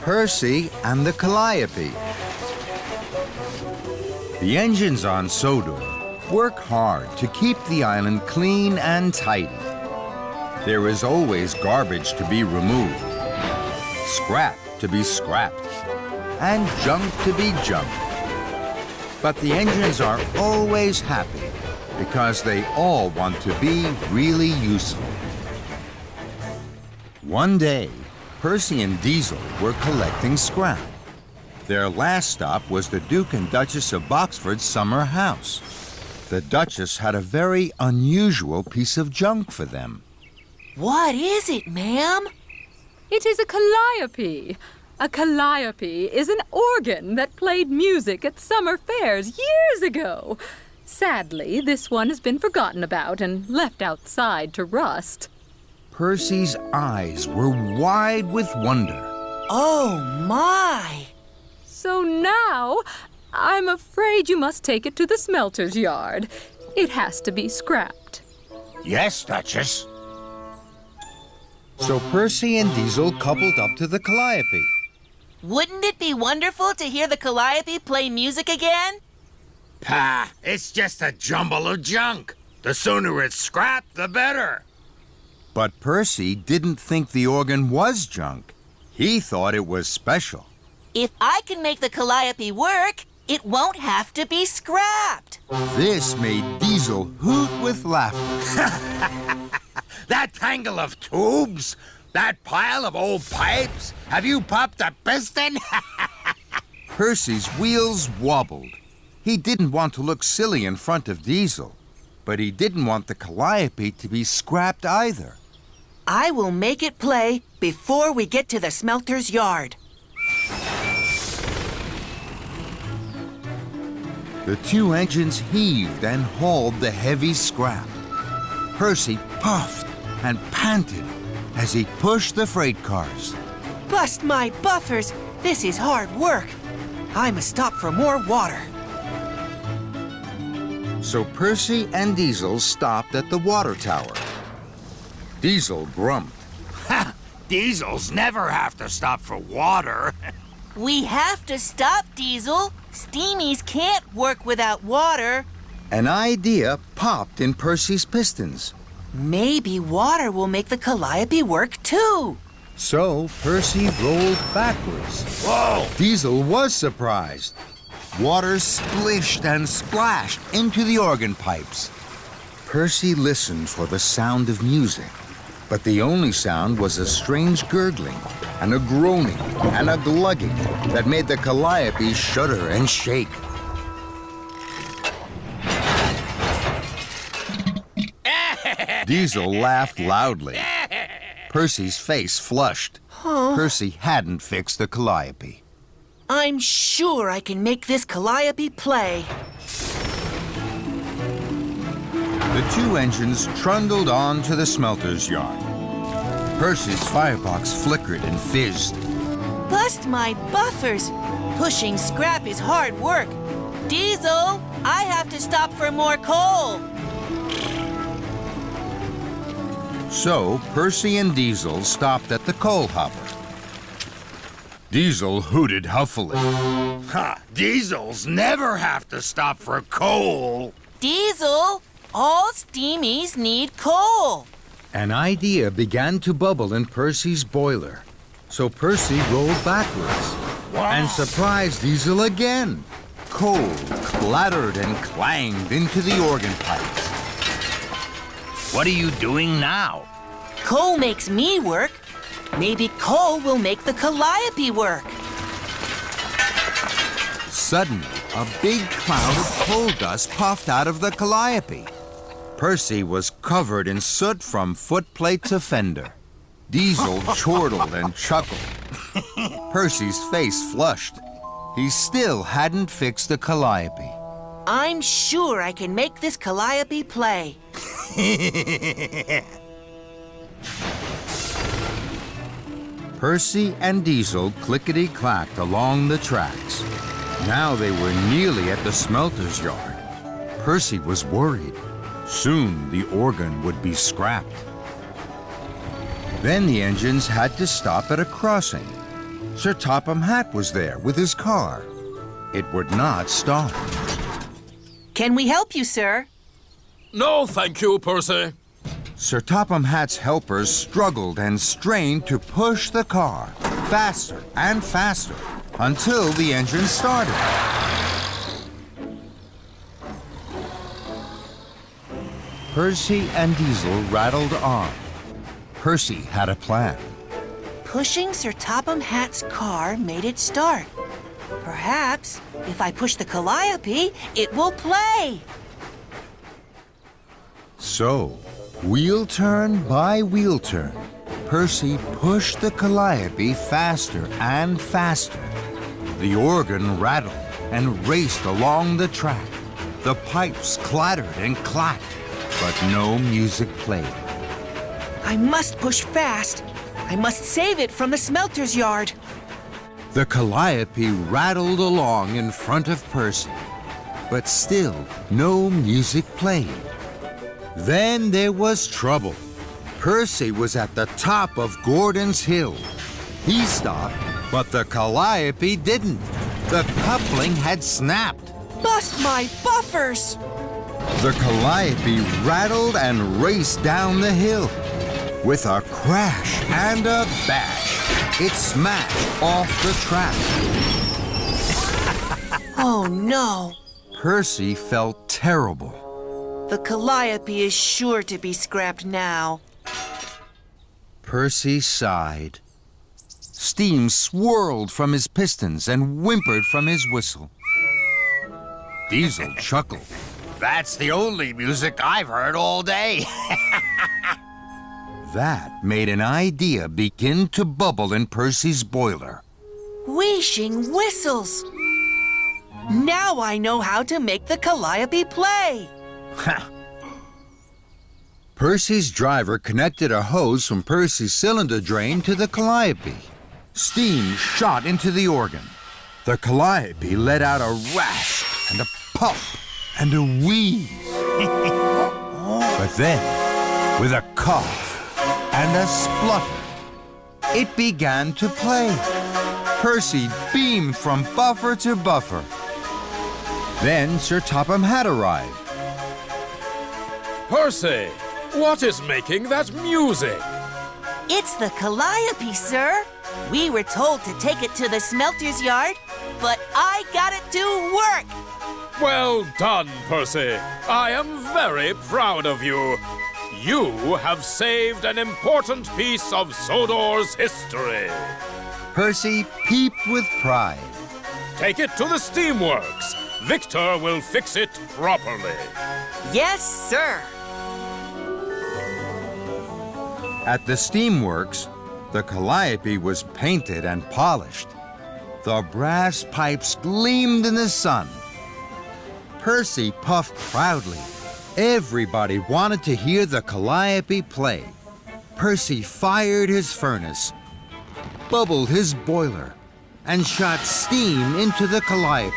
Percy and the Calliope. The engines on Sodor work hard to keep the island clean and tidy. There is always garbage to be removed, scrap to be scrapped, and junk to be junked. But the engines are always happy because they all want to be really useful. One day, Percy and Diesel were collecting scrap. Their last stop was the Duke and Duchess of Boxford's summer house. The Duchess had a very unusual piece of junk for them. What is it, ma'am? It is a calliope. A calliope is an organ that played music at summer fairs years ago. Sadly, this one has been forgotten about and left outside to rust. Percy's eyes were wide with wonder. Oh, my! So now, I'm afraid you must take it to the smelter's yard. It has to be scrapped. Yes, Duchess. So Percy and Diesel coupled up to the Calliope. Wouldn't it be wonderful to hear the Calliope play music again? Pah, it's just a jumble of junk. The sooner it's scrapped, the better. But Percy didn't think the organ was junk. He thought it was special. If I can make the Calliope work, it won't have to be scrapped. This made Diesel hoot with laughter. That tangle of tubes? That pile of old pipes? Have you popped a piston? Percy's wheels wobbled. He didn't want to look silly in front of Diesel, but he didn't want the Calliope to be scrapped either. I will make it play before we get to the smelter's yard. The two engines heaved and hauled the heavy scrap. Percy puffed and panted as he pushed the freight cars. Bust my buffers! This is hard work. I must stop for more water. So Percy and Diesel stopped at the water tower. Diesel grumped. Ha! Diesels never have to stop for water. We have to stop, Diesel. Steamies can't work without water. An idea popped in Percy's pistons. Maybe water will make the Calliope work too. So Percy rolled backwards. Whoa! Diesel was surprised. Water splished and splashed into the organ pipes. Percy listened for the sound of music, but the only sound was a strange gurgling and a groaning and a glugging that made the Calliope shudder and shake. Diesel laughed loudly. Percy's face flushed. Percy hadn't fixed the Calliope. I'm sure I can make this Calliope play. The two engines trundled on to the smelter's yard. Percy's firebox flickered and fizzed. Bust my buffers! Pushing scrap is hard work. Diesel, I have to stop for more coal. So Percy and Diesel stopped at the coal hopper. Diesel hooted huffily. Ha! Diesels never have to stop for coal. Diesel, all steamies need coal. An idea began to bubble in Percy's boiler. So Percy rolled backwards and surprised Diesel again. Coal clattered and clanged into the organ pipes. What are you doing now? Coal makes me work. Maybe coal will make the Calliope work. Suddenly, a big cloud of coal dust puffed out of the Calliope. Percy was covered in soot from footplate to fender. Diesel chortled and chuckled. Percy's face flushed. He still hadn't fixed the Calliope. I'm sure I can make this Calliope play. Percy and Diesel clickety-clacked along the tracks. Now they were nearly at the smelter's yard. Percy was worried. Soon the organ would be scrapped. Then the engines had to stop at a crossing. Sir Topham Hatt was there with his car. It would not start. Can we help you, sir? No, thank you, Percy. Sir Topham Hatt's helpers struggled and strained to push the car faster and faster until the engine started. Percy and Diesel rattled on. Percy had a plan. Pushing Sir Topham Hatt's car made it start. Perhaps if I push the Calliope, it will play. So, wheel turn by wheel turn, Percy pushed the Calliope faster and faster. The organ rattled and raced along the track. The pipes clattered and clacked, but no music played. I must push fast. I must save it from the smelter's yard. The Calliope rattled along in front of Percy, but still no music played. Then there was trouble. Percy was at the top of Gordon's Hill. He stopped, but the Calliope didn't. The coupling had snapped. Bust my buffers! The Calliope rattled and raced down the hill. With a crash and a bash, it smashed off the track. Oh no! Percy felt terrible. The Calliope is sure to be scrapped now. Percy sighed. Steam swirled from his pistons and whimpered from his whistle. Diesel chuckled. That's the only music I've heard all day. That made an idea begin to bubble in Percy's boiler. Wheeshing whistles! Now I know how to make the Calliope play! Percy's driver connected a hose from Percy's cylinder drain to the Calliope. Steam shot into the organ. The Calliope let out a rasp and a puff and a wheeze. But then, with a cough and a splutter, it began to play. Percy beamed from buffer to buffer. Then Sir Topham Hatt arrived. Percy, what is making that music? It's the Calliope, sir. We were told to take it to the smelter's yard, but I got it to work. Well done, Percy. I am very proud of you. You have saved an important piece of Sodor's history. Percy peeped with pride. Take it to the steamworks. Victor will fix it properly. Yes, sir. At the steamworks, the Calliope was painted and polished. The brass pipes gleamed in the sun. Percy puffed proudly. Everybody wanted to hear the Calliope play. Percy fired his furnace, bubbled his boiler, and shot steam into the Calliope.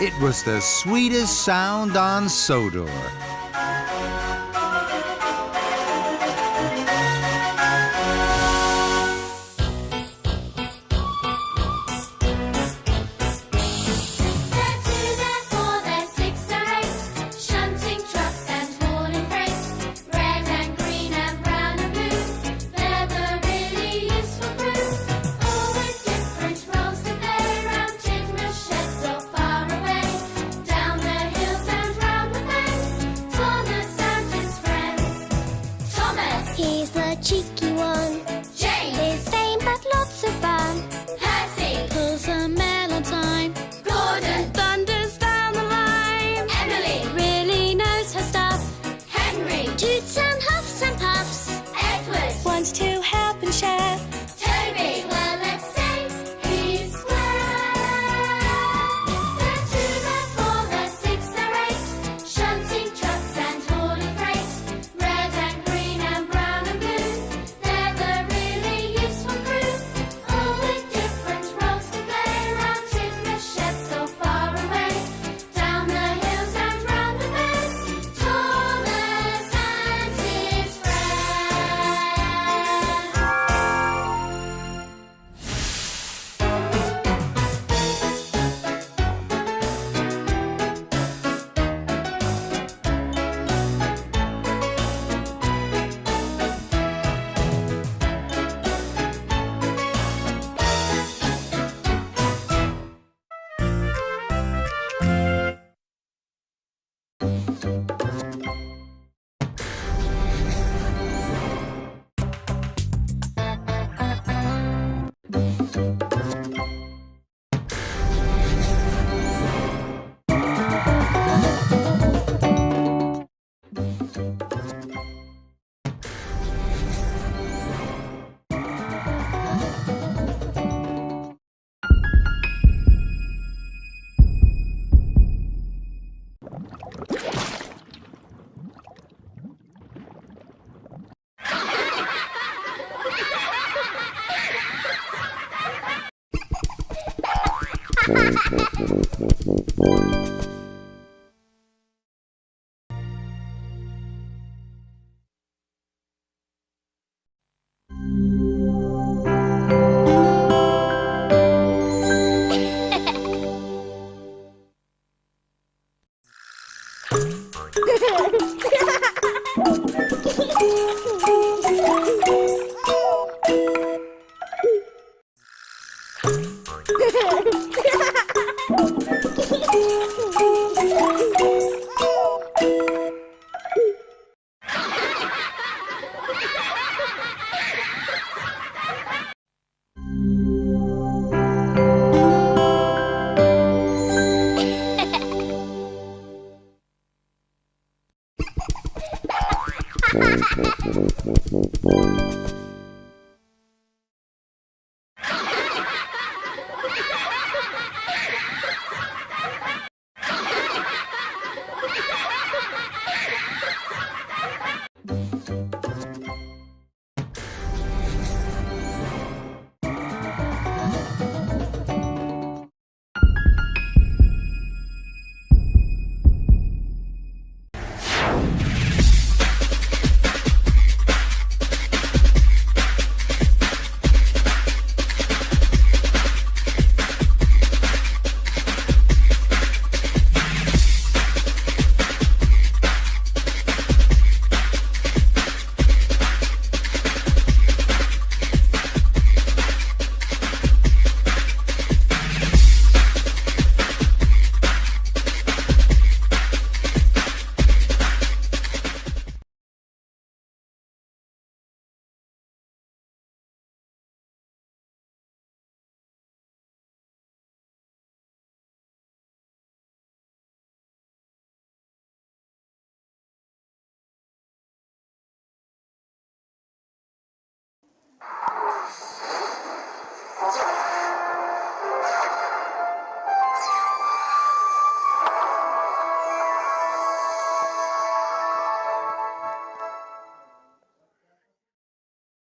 It was the sweetest sound on Sodor.